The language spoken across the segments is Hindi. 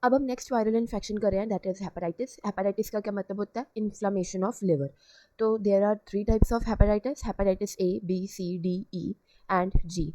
अब हम नेक्स्ट वायरल इन्फेक्शन कर रहे हैं, दैट इज़ हेपेटाइटिस। हेपेटाइटिस का क्या मतलब होता है? Inflammation of liver. तो there are 3 types of hepatitis, hepatitis A, B, C, D, E and G.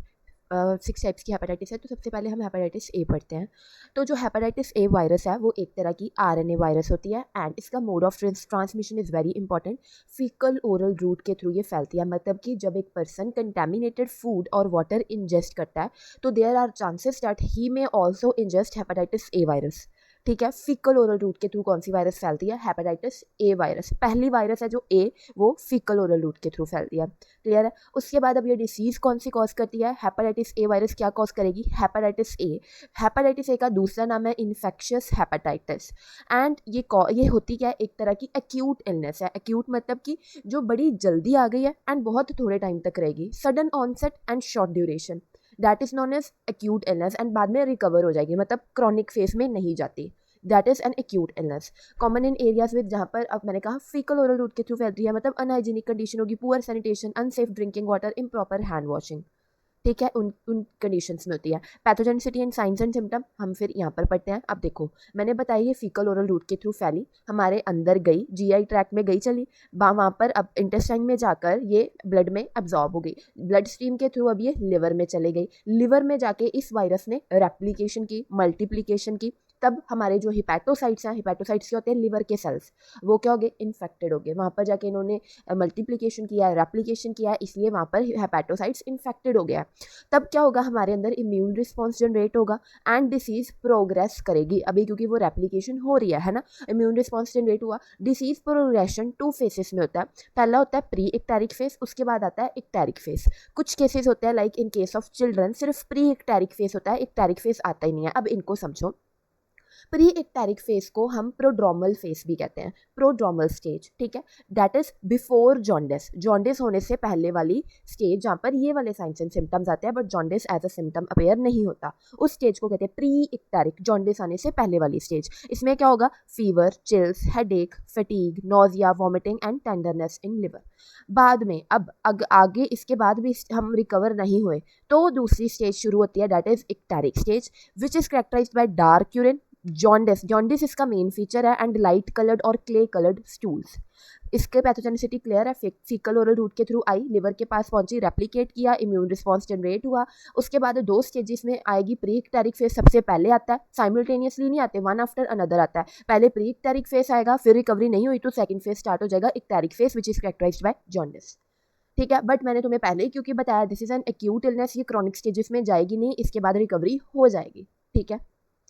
6 types की हेपेटाइटिस है। तो सबसे पहले हम हेपेटाइटिस ए पढ़ते हैं। तो जो हेपेटाइटिस ए वायरस है वो एक तरह की आरएनए वायरस होती है एंड इसका mode of transmission is very important. Faecal oral route के थ्रू ये फैलती है, मतलब कि जब एक पर्सन कंटेमिनेटेड फूड और वाटर इंजेस्ट करता है तो there are chances that he may also ingest hepatitis A virus. ठीक है, फीकल ओरल रूट के थ्रू कौन सी वायरस फैलती है? Hepatitis A virus. पहली वायरस है जो ए, वो फीकल ओरल रूट के थ्रू फैलती है। क्लियर है? उसके बाद अब ये डिसीज कौन सी कॉज करती है? हेपेटाइटिस ए वायरस क्या कॉज करेगी? Hepatitis A. हेपेटाइटिस ए का दूसरा नाम है इन्फेक्शियस हेपेटाइटिस एंड ये होती क्या है? एक तरह की एक्यूट इलनेस है। एक्यूट मतलब कि जो बड़ी जल्दी आ गई है एंड बहुत थोड़े टाइम तक रहेगी, sudden onset and short duration, that is known as acute illness and बाद में रिकवर हो जाएगी, मतलब क्रॉनिक फेज में नहीं जाती। That is an acute illness. Common in areas with, जहाँ पर अब मैंने कहा फीकल ओरल रूट के थ्रू फैल रही है, मतलब अनहाइजीनिक कंडीशन होगी, poor sanitation, unsafe drinking water, improper hand washing. ठीक है, उन उन कंडीशंस में होती है। Pathogenicity and signs and symptom हम फिर यहाँ पर पढ़ते हैं। अब देखो, मैंने बताया ये फीकल ओरल रूट के थ्रू फैली, हमारे अंदर गई, जीआई ट्रैक में गई, चली वहाँ पर, अब इंटेस्टाइन में जाकर ये ब्लड में एब्जॉर्ब हो गई, ब्लड स्ट्रीम के थ्रू अब ये लिवर में चले गई, लिवर में जाके इस वायरस ने रेप्लिकेशन की, मल्टीप्लिकेशन की, तब हमारे जो हिपैटोसाइट्स हैं, हिपैटोसाइट्स के होते हैं लिवर के सेल्स, वो क्या हो गए? इन्फेक्टेड हो गए, वहाँ पर जाके इन्होंने मल्टीप्लिकेशन किया है, रेप्लिकेशन किया है, इसलिए वहाँ पर हेपेटोसाइट्स इन्फेक्टेड हो गया है। तब क्या होगा? हमारे अंदर इम्यून रिस्पॉन्स जनरेट होगा एंड डिसीज प्रोग्रेस करेगी, अभी क्योंकि वो रेप्लिकेशन हो रही है ना, इम्यून रिस्पॉन्स जनरेट हुआ। डिसीज प्रोग्रेशन 2 फेसेस में होता है। पहला होता है प्री एक्टैरिक फेस, उसके बाद आता है एक्टैरिक फेस। कुछ केसेस होते हैं like in case of children सिर्फ प्री एक्टैरिक फेस होता है, एक्टैरिक फेस आता ही नहीं है। अब इनको समझो, प्री एक्टैरिक फेस को हम प्रोड्रोमल फेस भी कहते हैं, प्रोड्रोमल स्टेज। ठीक है, that is before jaundice, jaundice होने से पहले वाली स्टेज, जहाँ पर ये वाले साइंस एंड सिम्टम्स आते हैं but jaundice as a symptom appear नहीं होता, उस स्टेज को कहते हैं प्री एक्टैरिक, जॉन्डिस आने से पहले वाली स्टेज। इसमें क्या होगा? Fever, chills, headache, fatigue, nausea, vomiting and tenderness in liver. बाद में अब आगे इसके बाद भी हम रिकवर नहीं हुए तो दूसरी स्टेज शुरू होती है, that is icteric stage, which is characterized by dark urine, jaundice, jaundice इसका मेन फीचर है, एंड लाइट कलर्ड और क्ले कलर्ड स्टूल्स। इसके पैथोजेनिसिटी क्लियर है, फीकल ओरल रूट के थ्रू आई, लिवर के पास पहुंची, रेप्लिकेट किया, इम्यून रिस्पॉन्स जनरेट हुआ। उसके बाद 2 स्टेजेस में आएगी। प्री एक्टैरिक फेस सबसे पहले आता है, साइमल्टेनियसली नहीं आते, वन आफ्टर अनदर आता है। पहले प्री एक्टैरिक फेस आएगा, फिर रिकवरी नहीं हुई तो सेकंड फेस स्टार्ट हो जाएगा, icteric phase, which is characterized by jaundice. ठीक है, बट मैंने तुम्हें पहले ही क्योंकि बताया this is an acute illness, ये क्रॉनिक स्टेजेस में जाएगी नहीं, इसके बाद रिकवरी हो जाएगी। ठीक है,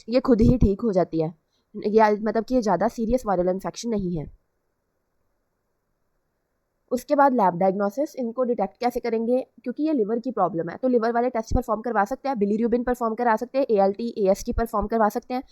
ये खुद ही ठीक हो जाती है, या मतलब कि ये ज़्यादा सीरियस वायरल इन्फेक्शन नहीं है। उसके बाद लैब डायग्नोसिस, इनको डिटेक्ट कैसे करेंगे? क्योंकि ये लिवर की प्रॉब्लम है तो लिवर वाले टेस्ट परफॉर्म करवा सकते हैं, बिलीरुबिन परफॉर्म करा सकते हैं, एएलटी एएसटी परफॉर्म करवा सकते हैं,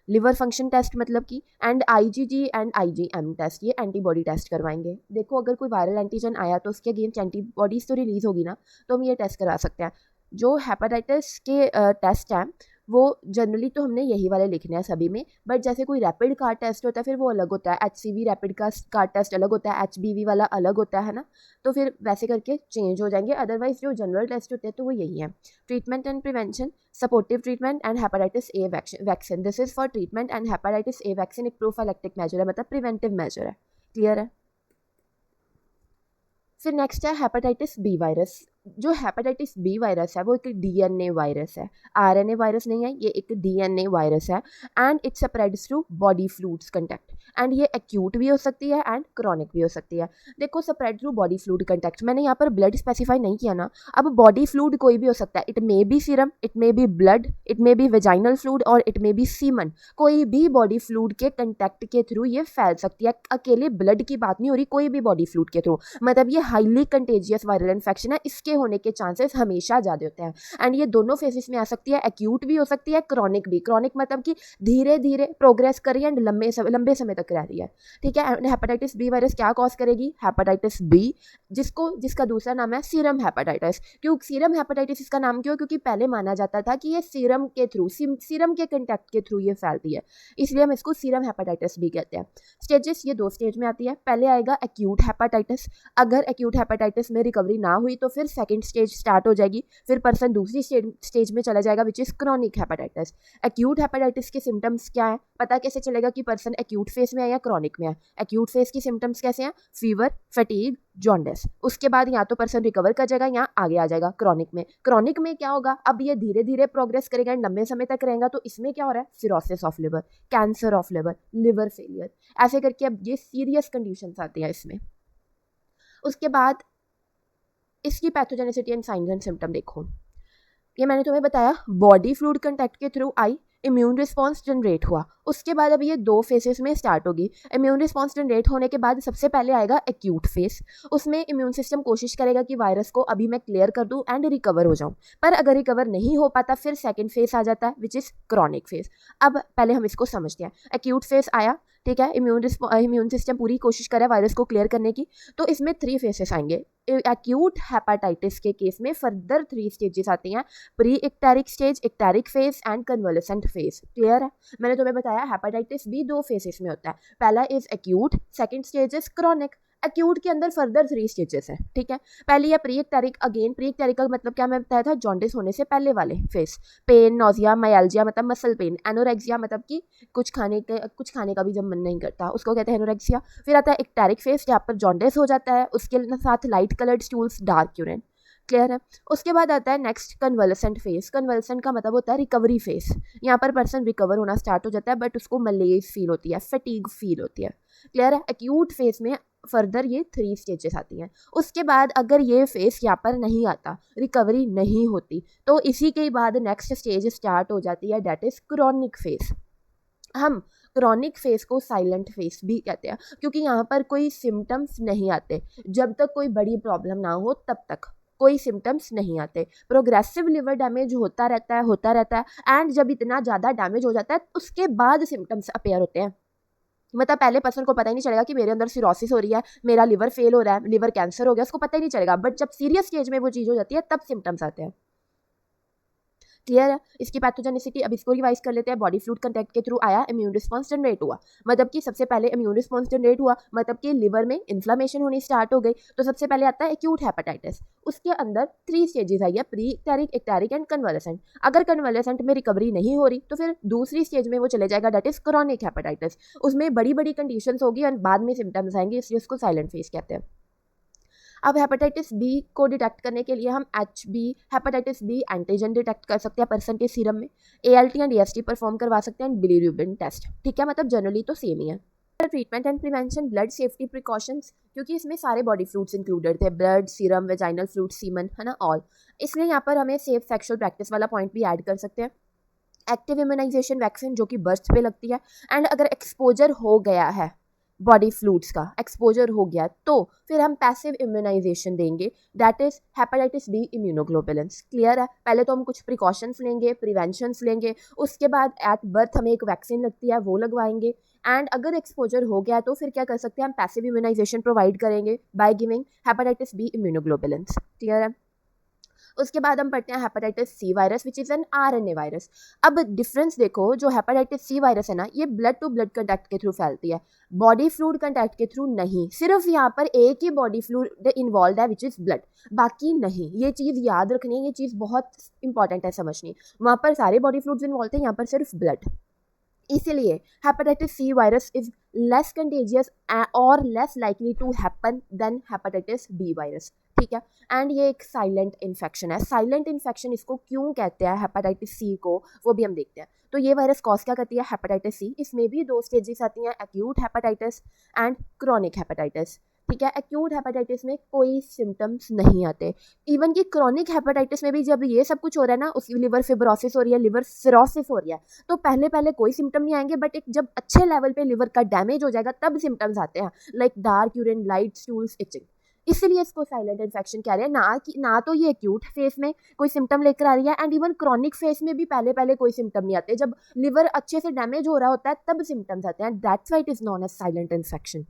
लिवर फंक्शन टेस्ट मतलब कि, and IgG and IgM test, ये एंटीबॉडी टेस्ट करवाएंगे। देखो, अगर कोई वायरल एंटीजन आया तो उसके अगेंस्ट एंटीबॉडीज तो रिलीज होगी ना, तो हम ये टेस्ट करा सकते हैं। जो हेपेटाइटिस के टेस्ट हैं वो जनरली तो हमने यही वाले लिखने हैं सभी में, बट जैसे कोई रैपिड कार्ड टेस्ट होता है फिर वो अलग होता है, एचसीवी रैपिड का कार्ड टेस्ट अलग होता है, एचबीवी वाला अलग होता है ना, तो फिर वैसे करके चेंज हो जाएंगे। अदरवाइज जो जनरल टेस्ट होते हैं तो वो यही है। Treatment and prevention, supportive treatment and hepatitis A vaccine, this is for treatment and hepatitis A vaccine एक प्रोफाइलेक्टिक मेजर है, मतलब प्रिवेंटिव मेजर है। क्लियर है? फिर नेक्स्ट है हेपेटाइटिस बी वायरस। जो हेपेटाइटिस बी वायरस है वो एक डीएनए वायरस है, आरएनए वायरस नहीं है, ये एक डीएनए वायरस है and it spreads through body fluids contact, and ये एक्यूट भी हो सकती है एंड क्रॉनिक भी हो सकती है। देखो, spread through body fluid contact, मैंने यहाँ पर ब्लड स्पेसिफाई नहीं किया ना, अब बॉडी फ्लूइड कोई भी हो सकता है, it may be serum, it may be blood, it may be vaginal fluid और इट मे बी सीमन, कोई भी बॉडी फ्लूइड के कंटैक्ट के थ्रू ये फैल सकती है, अकेले ब्लड की बात नहीं हो रही, कोई भी बॉडी फ्लूइड के थ्रू, मतलब ये हाईली कंटेजियस वायरल इन्फेक्शन है, इसके होने के चांसेस हमेशा ज़्यादा होते हैं एंड ये दोनों फेजेस में आ सकती है, एक्यूट भी हो सकती है, क्रॉनिक भी। क्रॉनिक मतलब कि धीरे धीरे प्रोग्रेस कर रही है एंड लंबे समय तक रह रही है। ठीक है, हेपेटाइटिस बी वायरस क्या कॉज करेगी? हेपेटाइटिस बी, जिसका दूसरा नाम है सीरम हेपेटाइटिस। क्यों सीरम हेपेटाइटिस इसका नाम क्यों? क्योंकि पहले माना जाता था कि ये सीरम के थ्रू, सीरम के कंटैक्ट के थ्रू ये फैलती है, इसलिए हम इसको सीरम हेपेटाइटिस भी कहते हैं। स्टेजेस ये 2 स्टेज में आती है। पहले आएगा एक्यूट हेपेटाइटिस, अगर एक्यूट हेपेटाइटिस में रिकवरी ना हुई तो फिर सेकंड स्टेज स्टार्ट हो जाएगी, फिर पर्सन दूसरी स्टेज में चला जाएगा which is chronic hepatitis. Acute hepatitis के सिम्टम्स क्या है, पता कैसे चलेगा कि पर्सन एक्यूट फेज में है या क्रॉनिक में है। एक्यूट फेज की सिम्टम्स कैसे हैं, फीवर, फटीग, जॉन्डिस। उसके बाद या तो पर्सन रिकवर कर जाएगा या आगे आ जाएगा क्रॉनिक में। क्रॉनिक में क्या होगा, अब ये धीरे धीरे प्रोग्रेस करेगा, लंबे समय तक रहेगा, तो इसमें क्या हो रहा है, cirrhosis of liver, cancer of liver, liver failure, ऐसे करके अब ये सीरियस कंडीशंस आती हैं इसमें। उसके बाद इसकी pathogenicity and signs and symptom देखो। ये मैंने तुम्हें बताया बॉडी फ्लूइड कंटैक्ट के थ्रू आई इम्यून रिस्पॉन्स जनरेट हुआ। उसके बाद अब ये 2 फेजेस में स्टार्ट होगी। इम्यून रिस्पॉन्स जनरेट होने के बाद सबसे पहले आएगा एक्यूट फेज। उसमें इम्यून सिस्टम कोशिश करेगा कि वायरस को अभी मैं क्लियर कर दूं एंड रिकवर हो जाऊं, पर अगर रिकवर नहीं हो पाता फिर सेकंड फेज आ जाता है विच इज़ क्रॉनिक फेज। अब पहले हम इसको समझते हैं। एक्यूट फेज आया, ठीक है, इम्यून सिस्टम पूरी कोशिश करे वायरस को क्लियर करने की, तो इसमें 3 फेजेस आएंगे। एक्यूट हेपेटाइटिस के केस में फर्दर 3 स्टेजेस आती हैं, pre icteric stage, icteric phase and convalescent phase. Clear है, मैंने तुम्हें बताया हेपेटाइटिस बी 2 फेजेस में होता है। पहला is acute, second stage is chronic. Acute के अंदर फर्दर 3 स्टेजेस हैं, ठीक है। पहली है प्री इक्टेरिक। अगेन प्री इक्टेरिक का मतलब क्या, मैं बताया था जॉन्डिस होने से पहले वाले फेज। पेन, नोजिया, मायल्जिया मतलब मसल पेन, एनोरेक्सिया मतलब कि कुछ खाने का भी जब मन नहीं करता उसको कहते हैं एनोरेक्सिया। फिर आता है इक्टेरिक फेज जहाँ पर जॉन्डिस हो जाता है, उसके साथ light coloured stools, dark urine. Clear है। उसके बाद आता है नेक्स्ट कन्वलेसेंट फेज। कन्वलेसेंट का मतलब होता है रिकवरी फेज। यहाँ पर पर्सन रिकवर होना स्टार्ट हो जाता है बट उसको मलेज फील होती है, फटीग फील होती है। क्लियर है। एक्यूट फेज में फर्दर ये 3 स्टेजेस आती हैं। उसके बाद अगर ये फेज यहाँ पर नहीं आता, रिकवरी नहीं होती, तो इसी के बाद नेक्स्ट स्टेज स्टार्ट हो जाती है, डेट इज क्रॉनिक फेज। हम क्रॉनिक फेज को साइलेंट फेज भी कहते हैं क्योंकि यहाँ पर कोई सिम्टम्स नहीं आते। जब तक कोई बड़ी प्रॉब्लम ना हो तब तक कोई सिम्टम्स नहीं आते। प्रोग्रेसिव लिवर डैमेज होता रहता है एंड जब इतना ज़्यादा डैमेज हो जाता है उसके बाद सिम्टम्स अपेयर होते हैं। मतलब पहले पर्सन को पता ही नहीं चलेगा कि मेरे अंदर सिरोसिस हो रही है, मेरा लिवर फेल हो रहा है, लिवर कैंसर हो गया, उसको पता ही नहीं चलेगा। बट जब सीरियस स्टेज में वो चीज़ हो जाती है तब सिम्टम्स आते हैं। क्लियर है। इसकी पैथोजेनिसिटी अब इसको रिवाइज कर लेते हैं। बॉडी फ्लूइड कंटैक्ट के थ्रू आया, इम्यून रिस्पॉन्स जनरेट हुआ, मतलब कि सबसे पहले इम्यून रिस्पॉन्स जनरेट हुआ मतलब कि लिवर में इन्फ्लामेशन होनी स्टार्ट हो गई। तो सबसे पहले आता है एक्यूट हेपेटाइटिस। उसके अंदर 3 स्टेजेस आई है, प्री इक्टेरिक, इक्टेरिक एंड कन्वलेसेंट। अगर कन्वलेसेंट में रिकवरी नहीं हो रही तो फिर दूसरी स्टेज में वो चले जाएगा, डेट इज क्रॉनिक हेपेटाइटिस। उसमें बड़ी बड़ी कंडीशंस होगी और बाद में सिम्टम्स आएंगे, इसलिए उसको साइलेंट फेज कहते हैं। अब हेपेटाइटिस बी को डिटेक्ट करने के लिए हम हेपेटाइटिस बी एंटीजन डिटेक्ट कर सकते हैं पर्सन के सीरम में। ALT एंड EST परफॉर्म करवा सकते हैं, बिलीरुबिन टेस्ट, ठीक है, मतलब जनरली तो सेम ही है। Treatment and prevention, blood safety precautions, क्योंकि इसमें सारे बॉडी फ्लूइड्स इंक्लूडेड थे, blood, serum, vaginal fluid, semen, है ना, ऑल। इसलिए यहाँ पर हमें सेफ सेक्सुअल प्रैक्टिस वाला पॉइंट भी ऐड कर सकते हैं। एक्टिव इम्यूनाइजेशन वैक्सीन जो कि बर्थ पे लगती है, एंड अगर एक्सपोजर हो गया है बॉडी फ्लूइड्स का एक्सपोजर हो गया तो फिर हम पैसिव इम्यूनाइजेशन देंगे, that is hepatitis B immunoglobulins. Clear है। पहले तो हम कुछ प्रिकॉशंस लेंगे, प्रिवेंशंस लेंगे, उसके बाद एट बर्थ हमें एक वैक्सीन लगती है वो लगवाएंगे, एंड अगर एक्सपोजर हो गया तो फिर क्या कर सकते हैं, हम पैसिव इम्यूनाइजेशन प्रोवाइड करेंगे by giving hepatitis B immunoglobulins. Clear है। उसके बाद हम पढ़ते हैं hepatitis C virus which is an RNA virus. अब डिफरेंस देखो, जो हेपेटाइटिस सी वायरस है ना, ये ब्लड टू ब्लड कंटैक्ट के थ्रू फैलती है, बॉडी फ्लूइड कंटैक्ट के थ्रू नहीं। सिर्फ यहाँ पर एक ही बॉडी फ्लूइड इन्वॉल्व है विच इज़ ब्लड, बाकी नहीं। ये चीज़ याद रखनी है, ये चीज़ बहुत इंपॉर्टेंट है समझनी। वहाँ पर सारे बॉडी फ्लूइड्स इन्वॉल्व थे, यहाँ पर सिर्फ ब्लड। इसीलिए hepatitis C virus is less contagious और less likely to happen than hepatitis B virus, ठीक है। एंड ये एक साइलेंट इन्फेक्शन है। साइलेंट इन्फेक्शन इसको क्यों कहते हैं हेपेटाइटिस सी को, वो भी हम देखते हैं। तो ये वायरस कॉज क्या करती है, हेपेटाइटिस सी। इसमें भी 2 स्टेजेस आती हैं, acute hepatitis and chronic hepatitis, ठीक है। एक्यूट हेपेटाइटिस में कोई सिम्टम्स नहीं आते। इवन कि क्रॉनिक हेपेटाइटिस में भी जब ये सब कुछ हो रहा है ना, उसकी लिवर फिब्रोसिस हो रही है, लिवर सिरोसिस हो रही है, तो पहले कोई सिम्टम नहीं आएंगे, बट एक जब अच्छे लेवल पे लिवर का डैमेज हो जाएगा तब सिम्टम्स आते हैं, like dark urine, light stools, itching. इसलिए इसको साइलेंट इन्फेक्शन कह रहे हैं ना तो ये एक्यूट फेज में कोई सिम्टम लेकर आ रही है, एंड इवन क्रॉनिक फेज में भी पहले कोई सिम्टम नहीं आते। जब लिवर अच्छे से डैमेज हो रहा होता है तब सिम्टम्स आते हैं, that's why it is known as silent infection.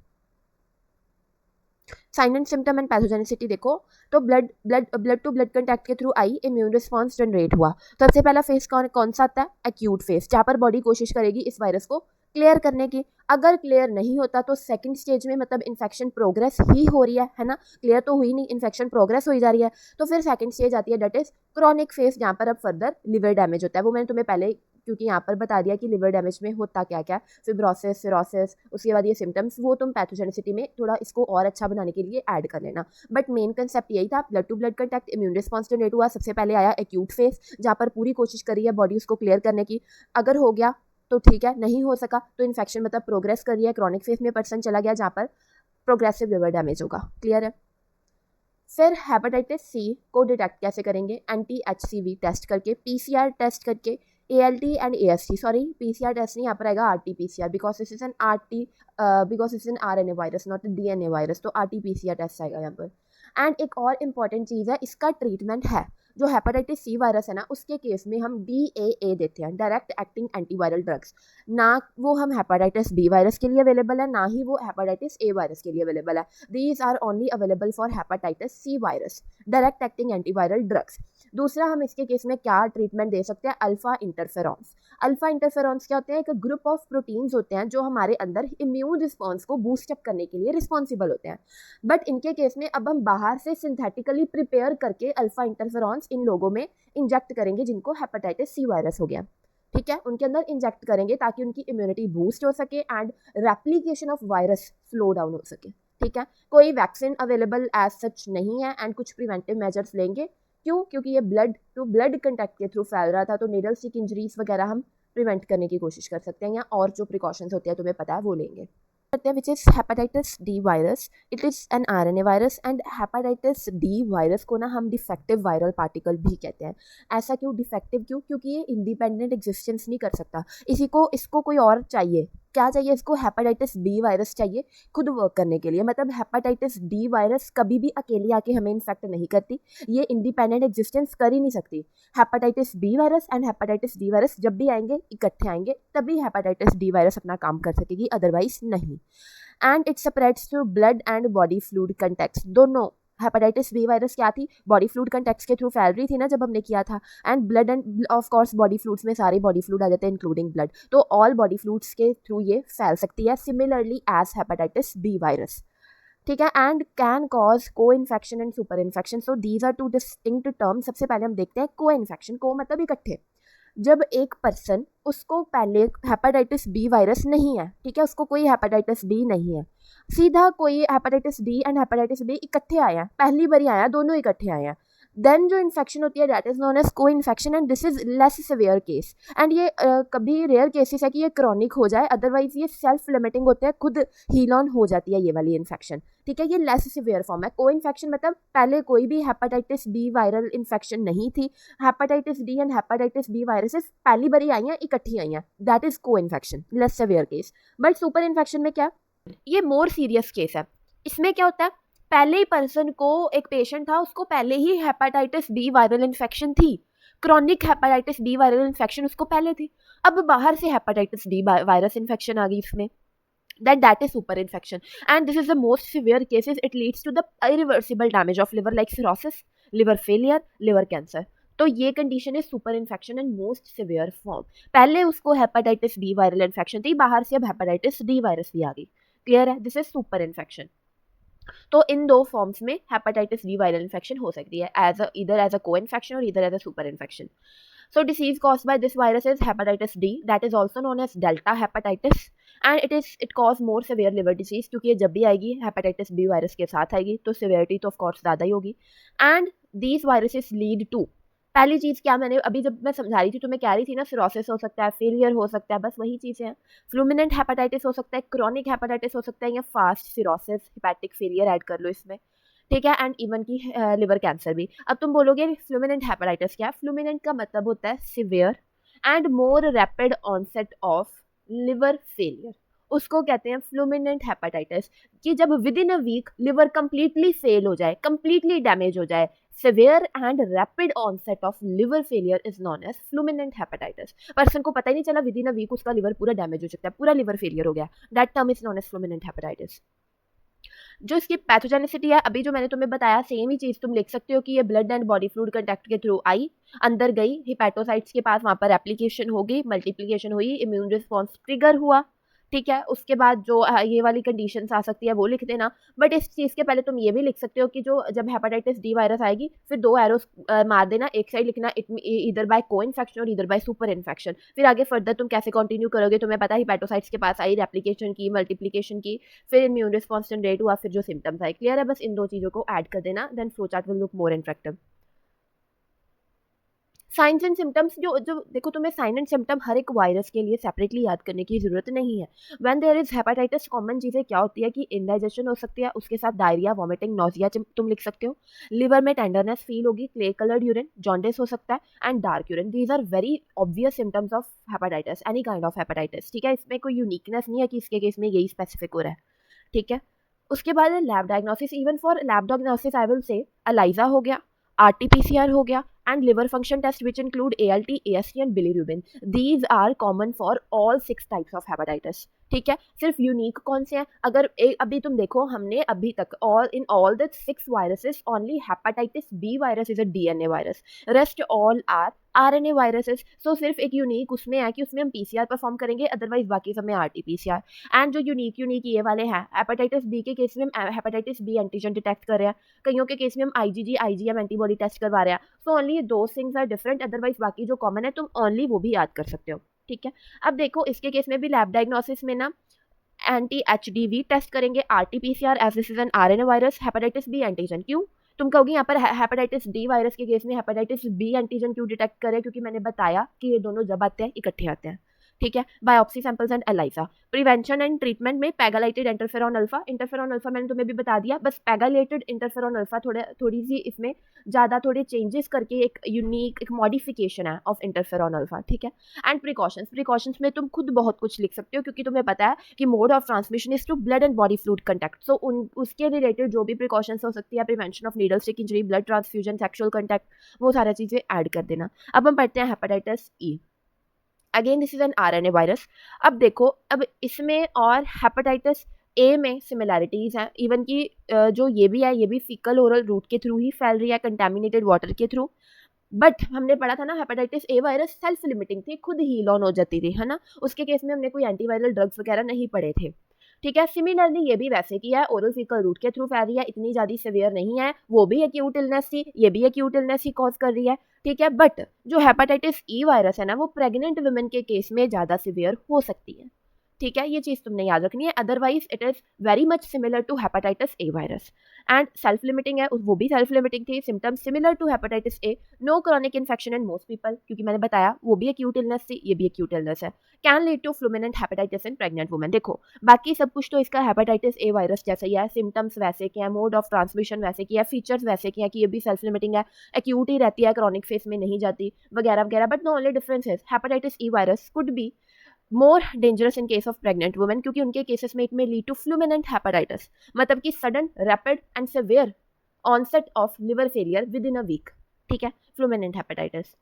Sign and symptom and pathogenicity देखो, तो ब्लड टू ब्लड कंटैक्ट के थ्रू आई इम्यून रिस्पॉन्स जनरेट हुआ। तो सबसे पहला फेज कौन सा आता है, एक्यूट फेज, जहाँ पर बॉडी कोशिश करेगी इस वायरस को क्लियर करने की। अगर क्लियर नहीं होता तो सेकंड स्टेज में मतलब इन्फेक्शन प्रोग्रेस ही हो रही है ना, क्लियर तो हुई नहीं, इन्फेक्शन प्रोग्रेस हो जा रही है, तो फिर सेकंड स्टेज आती है डेट इज क्रॉनिक फेज, जहाँ पर अब फर्दर लिवर डैमेज होता है। वो मैंने तुम्हें पहले क्योंकि यहाँ पर बता दिया कि लिवर डैमेज में होता क्या क्या, फिब्रोसिस, सिरोसिस, उसके बाद ये सिम्टम्स, वो तुम पैथोजेनिसिटी में थोड़ा इसको और अच्छा बनाने के लिए ऐड कर लेना। बट मेन कंसेप्ट यही था, blood to blood contact, immune response generate हुआ, सबसे पहले आया एक्यूट फेज, जहाँ पर पूरी कोशिश करी है बॉडी उसको क्लियर करने की। अगर हो गया तो ठीक है, नहीं हो सका तो इन्फेक्शन मतलब प्रोग्रेस कर रही है, क्रॉनिक फेज में पर्सन चला गया, जहाँ पर प्रोग्रेसिव लिवर डैमेज होगा। क्लियर है। फिर हेपेटाइटिस सी को डिटेक्ट कैसे करेंगे? एंटी HCV टेस्ट करके, PCR टेस्ट करके, ALT and AST, sorry PCR test नहीं, यहाँ पर आएगा RT-PCR, because this is an because is an RNA virus not DNA virus, तो RT-PCR टेस्ट आएगा यहाँ पर। एंड एक और इम्पॉर्टेंट चीज़ है, इसका ट्रीटमेंट है, जो हेपेटाइटिस सी वायरस है ना, उसके केस में हम DAA देते हैं, डायरेक्ट एक्टिंग एंटीवायरल ड्रग्स। ना वो हम हेपेटाइटिस बी वायरस के लिए अवेलेबल है, ना ही वो हेपेटाइटिस ए वायरस के लिए अवेलेबल है। These are only available for hepatitis C virus, direct acting antiviral drugs. दूसरा हम इसके केस में क्या ट्रीटमेंट दे सकते हैं? Alpha interferons. अल्फा इंटरफेरॉन्स क्या होते हैं? एक ग्रुप ऑफ प्रोटीन्स होते हैं जो हमारे अंदर इम्यून रिस्पॉन्स को बूस्टअप करने के लिए रिस्पॉन्सिबल होते हैं। बट इनके केस में अब हम बाहर से सिंथेटिकली प्रिपेयर करके अल्फा इंटरफेरॉन्स इन लोगों में इंजेक्ट करेंगे जिनको हेपेटाइटिस सी वायरस हो गया। ठीक है, उनके अंदर इंजेक्ट करेंगे ताकि उनकी इम्यूनिटी बूस्ट हो सके and replication of virus slow down हो सके। ठीक है, कोई वैक्सीन अवेलेबल एज सच नहीं है एंड कुछ प्रिवेंटिव मेजर्स लेंगे। क्यों? क्योंकि ये ब्लड टू ब्लड कंटैक्ट के थ्रू फैल रहा था, तो नीडल स्टिक इंजरीज वगैरह हम प्रिवेंट करने की कोशिश कर सकते हैं, या और जो प्रिकॉशंस होते हैं तुम्हें पता है वो लेंगे। which is hepatitis D virus. It is an RNA virus and hepatitis D virus को ना हम डिफेक्टिव वायरल पार्टिकल भी कहते हैं। ऐसा क्यों डिफेक्टिव? क्योंकि ये इंडिपेंडेंट एग्जिस्टेंस नहीं कर सकता, इसको कोई और चाहिए। क्या चाहिए इसको? हेपेटाइटिस बी वायरस चाहिए खुद वर्क करने के लिए। मतलब हेपेटाइटिस डी वायरस कभी भी अकेली आके हमें इन्फेक्ट नहीं करती, ये इंडिपेंडेंट एग्जिस्टेंस कर ही नहीं सकती। Hepatitis B virus and hepatitis D virus जब भी आएंगे, इकट्ठे आएंगे, तभी हेपेटाइटिस डी वायरस अपना काम कर सकेगी, अदरवाइज नहीं। And it spreads through blood and body fluid contacts. दोनों, हेपेटाइटिस बी वायरस क्या थी? बॉडी फ्लूइड कंटैक्ट्स के थ्रू फैल रही थी ना जब हमने किया था, and blood and of course body fluids में सारे बॉडी फ्लूइड आ जाते हैं इंक्लूडिंग ब्लड, तो ऑल बॉडी फ्लूइड्स के थ्रू ये फैल सकती है, similarly as hepatitis B virus. ठीक है, and can cause co infection and super infection. So these are two distinct terms. सबसे पहले हम देखते हैं को इन्फेक्शन। को मतलब इकट्ठे, जब एक पर्सन, उसको पहले हेपेटाइटिस बी वायरस नहीं है, ठीक है, उसको कोई हेपेटाइटिस बी नहीं है, सीधा कोई hepatitis D and hepatitis B इकट्ठे आया, पहली बार आया, दोनों इकट्ठे आए हैं, देन जो इन्फेक्शन होती है दैट इज नोन एज को infection and this is less severe case. And ये कभी रेयर केसेस है कि ये क्रॉनिक हो जाए, अदरवाइज ये सेल्फ लिमिटिंग होते हैं, खुद हील ऑन हो जाती है ये वाली इन्फेक्शन। ठीक है, ये लेस सिवियर फॉर्म है। को इन्फेक्शन मतलब पहले कोई भी हेपेटाइटिस बी वायरल इन्फेक्शन नहीं थी, hepatitis D and hepatitis B viruses पहली बारी आई हैं, इकट्ठी आई हैं, that is co infection, less severe case. But super infection में क्या, ये मोर सीरियस केस है। इसमें क्या होता है, पहले ही पर्सन को, एक पेशेंट था, उसको पहले ही हेपेटाइटिस बी वायरल इन्फेक्शन थी, chronic hepatitis B viral infection उसको पहले थी, अब बाहर से हेपेटाइटिस बी वायरस इन्फेक्शन आ गई इसमें, that is super infection, and this is the most severe cases. It leads to the irreversible damage of liver like cirrhosis, liver failure, liver cancer. तो ये कंडीशन है super infection and most severe form. पहले उसको हेपेटाइटिस बी वायरल इन्फेक्शन थी, बाहर से अब हेपेटाइटिस डी वायरस भी आ गई। क्लियर है? This is super infection. तो इन दो फॉर्म्स में हेपेटाइटिस बी वायरल इन्फेक्शन हो सकती है, इधर एज अ को इन्फेक्शन और इधर as a super infection. So disease caused by this virus is hepatitis D, that is also known as delta hepatitis, and it cause more severe liver disease, क्योंकि ये जब भी आएगी hepatitis B वायरस के साथ आएगी, तो severity तो of course ज़्यादा ही होगी। And these viruses lead to, पहली चीज़ क्या, मैंने अभी जब मैं समझा रही थी तो मैं कह रही थी ना, सिरोसिस हो सकता है, फेलियर हो सकता है, बस वही चीज़ें हैं। फ्लूमिनेंट हेपेटाइटिस हो सकता है, क्रॉनिक हेपेटाइटिस हो सकता है, या fast cirrhosis, hepatic failure add कर लो इसमें। ठीक है, एंड इवन की लिवर कैंसर भी। अब तुम बोलोगे फ्लूमिनेंट हेपेटाइटिस क्या है? फ्लूमिनेंट का मतलब होता है severe and more rapid onset of liver failure, उसको कहते हैं फ्लूमिनेंट हेपेटाइटिस। कि जब within a week liver completely fail हो जाए, कंप्लीटली डैमेज हो जाए, severe and rapid onset of liver failure is known as fulminant hepatitis. Person को पता ही नहीं चला, विद इन अ वीक उसका लिवर पूरा डैमेज हो सकता है, पूरा लिवर फेलियर हो गया, that term is known as fulminant hepatitis. जो इसकी पैथोजेनिसिटी है, अभी जो मैंने तुम्हें बताया सेम ही चीज़ तुम लिख सकते हो कि ये blood and body fluid contact के थ्रू आई, अंदर गई, हिपैटोसाइट्स के पास, वहाँ पर एप्लीकेशन होगी, मल्टीप्लिकेशन हुई, इम्यून रिस्पॉन्स ट्रिगर हुआ, ठीक है। उसके बाद जो ये वाली कंडीशंस आ सकती है वो लिख देना। बट इस चीज़ के पहले तुम ये भी लिख सकते हो कि जो जब हेपेटाइटिस डी वायरस आएगी फिर 2 एरोस मार देना, एक साइड लिखना ईदर बाय को इन्फेक्शन और ईदर बाय सुपर इन्फेक्शन। फिर आगे फर्दर तुम कैसे कंटिन्यू करोगे तुम्हें पता ही, हिपैटोसाइट्स के पास आई, रेप्लिकेशन की, मल्टीप्लिकेशन की, फिर इम्यून रिस्पॉन्स जनरेट हुआ, फिर जो सिम्टम्स आए। क्लियर है? बस इन 2 चीज़ों को ऐड कर देना, then flow chart will look more interactive. Science and symptoms जो जो देखो, तुम्हें साइन एंड सिम्टम हर एक वायरस के लिए सेपरेटली याद करने की जरूरत नहीं है। When there is hepatitis common चीज़ें क्या होती है कि इंडाइजेशन हो सकती है, उसके साथ डायरिया, वॉमिटिंग, नोजिया तुम लिख सकते हो। लिवर में टेंडरनेस फील होगी, क्ले कलर्ड यूरिन, जॉन्डिस हो सकता है and dark urine. These are very obvious symptoms of hepatitis, any kind of hepatitis. ठीक है, इसमें कोई यूनिकनेस नहीं है कि इसके केस में यही स्पेसिफिक हो रहा है। ठीक है, उसके बाद lab diagnosis. Even for lab diagnosis I will say ELISA हो गया, RT-PCR हो गया and liver function test which include ALT, AST and bilirubin. These are common for all 6 types of hepatitis. ठीक है, सिर्फ यूनिक कौन से हैं? अगर अभी तुम देखो, हमने अभी तक in all the 6 viruses only hepatitis B virus is a DNA virus, rest all are RNA viruses. So सिर्फ एक यूनिक उसमें है कि उसमें हम PCR परफॉर्म करेंगे, अदरवाइज बाकी सब में RT-PCR। एंड जो यूनिक ये वाले हैं, हेपेटाइटिस बी के केस में हम हेपेटाइटिस बी एंटीजन डिटेक्ट कर रहे हैं, कईयों के केस में हम IgM एंटीबॉडी टेस्ट करवा रहे हैं। सो ओनली दो थिंग्स आर डिफरेंट, अदरवाइज बाकी जो कॉमन है तुम ओनली वो भी याद कर सकते हो। ठीक है, अब देखो इसके केस में भी लैब डायग्नोसिस में ना anti-HDV टेस्ट करेंगे, RT-PCR as this is an RNA virus, hepatitis B antigen. क्यों? तुम कहोगे यहाँ पर हेपेटाइटिस डी वायरस के केस में हेपेटाइटिस बी एंटीजन क्यों डिटेक्ट करें? क्योंकि मैंने बताया कि ये दोनों जब आते हैं इकट्ठे आते हैं। ठीक है, biopsy samples and ELISA. Prevention and treatment में pegylated interferon alpha. Interferon alpha मैंने तुम्हें भी बता दिया, बस पैगालेटेड इंटरफेरॉन अल्फा थोड़ी सी इसमें ज़्यादा थोड़े चेंजेस करके एक यूनिक एक मॉडिफिकेशन है ऑफ इंटरफेरॉन अल्फा। ठीक है, एंड प्रिकॉशंस में तुम खुद बहुत कुछ लिख सकते हो, क्योंकि तुम्हें पता है कि mode of transmission is to blood and body fluid contact. So उसके रिलेटेड जो भी प्रिकॉशंस हो सकती है, prevention of needle stick injury, blood transfusion, sexual contact, वो सारी चीज़ें ऐड कर देना। अब हम पढ़ते हैं hepatitis E. Again this is an RNA virus. अब देखो, अब इसमें और हेपेटाइटिस ए में सिमिलैरिटीज हैं, इवन की जो ये भी है, ये भी फीकल ओरल रूट के थ्रू ही फैल रही है, कंटेमिनेटेड वाटर के थ्रू। बट हमने पढ़ा था ना, hepatitis A virus self limiting थी, खुद हील ऑन हो जाती थी, है ना। उसके केस में हमने कोई एंटीवायरल ड्रग्स वगैरह नहीं पढ़े थे। ठीक है, सिमिलरली ये भी वैसे किया है, ओरल फीकल रूट के थ्रू फैल रही है, इतनी ज़्यादा सिवियर नहीं है, वो भी एक्यूट इलनेस थी, ये भी एक्यूट इलनेस ही कॉज कर रही है। ठीक है, बट जो हेपेटाइटिस ई वायरस है ना, वो प्रेग्नेंट वुमेन के केस में ज़्यादा सिवियर हो सकती है। ठीक है, ये चीज़ तुमने याद रखनी है, otherwise it is very much similar to hepatitis A virus. And self limiting है, वो भी सेल्फ लिमिटिंग थी, symptoms similar to hepatitis A, no chronic infection in most people, क्योंकि मैंने बताया वो भी एक्यूट इलनेस थी, ये भी एक्यूट इलनेस है। Can lead to fulminant hepatitis in pregnant women. देखो बाकी सब कुछ तो इसका हेपेटाइटिस ए वायरस जैसा ही है, सिम्टम्स वैसे के हैं, मोड ऑफ ट्रांसमिशन वैसे की है, फीचर्स वैसे के हैं कि ये भी सेल्फ लिमिटिंग है, एक्यूट ही रहती है, क्रॉनिक फेस में नहीं जाती वगैरह वगैरह। But the only difference is hepatitis E virus could be more dangerous in case of pregnant women, क्योंकि उनके केसेस में इट में लीड टू फ्लुमिनेंट हेपेटाइटिस, मतलब कि sudden rapid and severe onset of liver failure within a week. ठीक है, फ्लुमिनेंट हेपेटाइटिस।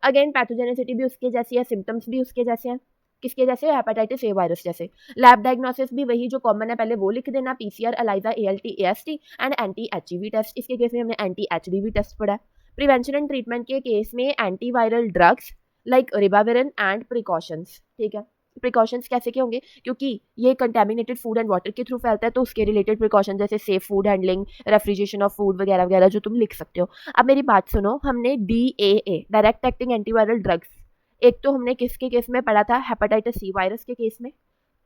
अगेन पैथोजेनेसिटी भी उसके जैसी है, सिम्टम्स भी उसके जैसे हैं, किसके जैसे? हेपेटाइटिस ए वायरस जैसे। लैब डायग्नोसिस भी वही जो कॉमन है, पहले वो लिख देना, PCR, ELISA, ALT, AST and anti HBV test. इसके केस में हमने एंटी-HBV टेस्ट पढ़ा है। प्रिवेंशन एंड ट्रीटमेंट के केस में antiviral drugs like ribavirin and precautions. ठीक है, प्रिकॉशंस कैसे के होंगे? क्योंकि ये कंटेमिनेटेड फूड एंड वाटर के थ्रू फैलता है, तो उसके रिलेटेड प्रिकॉशन जैसे safe food handling, refrigeration of food वगैरह वगैरह जो तुम लिख सकते हो। अब मेरी बात सुनो, हमने DAA direct acting antiviral drugs, एक तो हमने किसके केस में पढ़ा था? हेपेटाइटिस सी वायरस के केस में।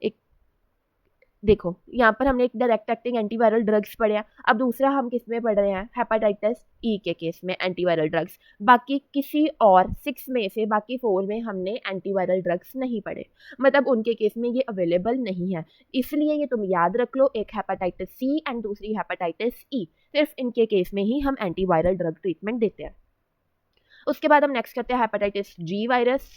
एक देखो यहाँ पर हमने एक डायरेक्ट एक्टिंग एंटीवायरल ड्रग्स पढ़े हैं। अब दूसरा हम किस में पढ़ रहे हैं? हेपेटाइटिस ई के केस में एंटीवायरल ड्रग्स। बाकी किसी और 6 में से बाकी 4 में हमने एंटीवायरल ड्रग्स नहीं पढ़े, मतलब उनके केस में ये अवेलेबल नहीं है। इसलिए ये तुम याद रख लो, एक हेपेटाइटिस सी एंड दूसरी हेपेटाइटिस ई, सिर्फ इनके केस में ही हम एंटीवायरल ड्रग ट्रीटमेंट देते हैं। उसके बाद हम नेक्स्ट करते हैं हेपेटाइटिस जी वायरस।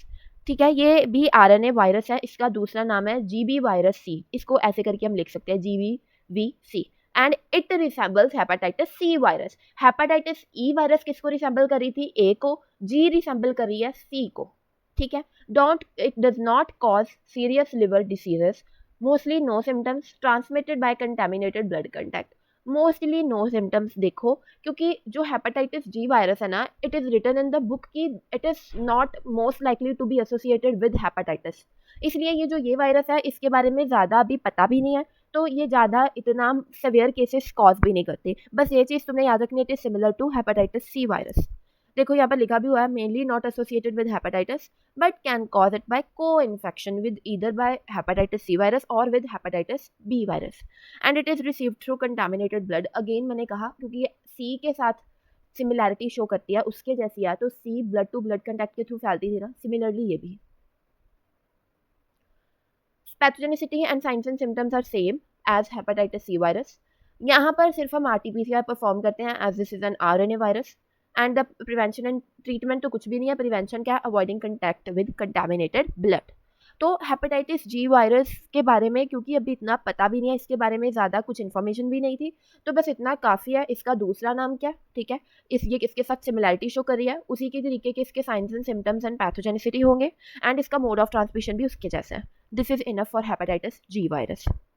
ठीक है, ये भी RNA वायरस है, इसका दूसरा नाम है GB वायरस सी, इसको ऐसे करके हम लिख सकते हैं GBVC, and it resembles hepatitis C virus. Hepatitis E virus किसको रिसेंबल कर रही थी? ए को। जी रिसेंबल कर रही है सी को। ठीक है, it does not cause serious liver diseases, mostly no symptoms, transmitted by contaminated blood contact. Mostly no symptoms देखो, क्योंकि जो हेपेटाइटिस जी वायरस है ना, it is written in the book कि it is not most likely to be associated with hepatitis. इसलिए ये जो ये वायरस है इसके बारे में ज़्यादा अभी पता भी नहीं है, तो ये ज़्यादा इतना सेवियर केसेस कॉज भी नहीं करते। बस ये चीज़ तुमने याद रखनी है, it is similar to hepatitis C virus. देखो यहाँ पर लिखा भी हुआ है, mainly not associated with hepatitis but can cause it by co-infection with either by hepatitis C virus or with hepatitis B virus, and it is received through contaminated blood। again मैंने कहा क्योंकि ये C के साथ सिमिलैरिटी शो करती है, उसके जैसी है, तो C blood to blood contact के थ्रू फैलती थी ना, सिमिलरली ये भी। Pathogenicity and signs and symptoms are same as hepatitis C virus. यहाँ पर सिर्फ हम RT-PCR परफॉर्म करते हैं as this is an RNA virus. And the prevention and treatment तो कुछ भी नहीं है, प्रिवेंशन क्या है, avoiding contact with contaminated blood. तो हेपेटाइटिस जी वायरस के बारे में क्योंकि अभी इतना पता भी नहीं है, इसके बारे में ज़्यादा कुछ इन्फॉर्मेशन भी नहीं थी, तो बस इतना काफ़ी है। इसका दूसरा नाम क्या, ठीक है, ये किसके साथ सिमिलैरिटी शो कर रही है, उसी के तरीके के इसके science and symptoms and pathogenicity होंगे, एंड इसका मोड ऑफ ट्रांसमिशन भी उसके जैसा है। This is enough for hepatitis G virus.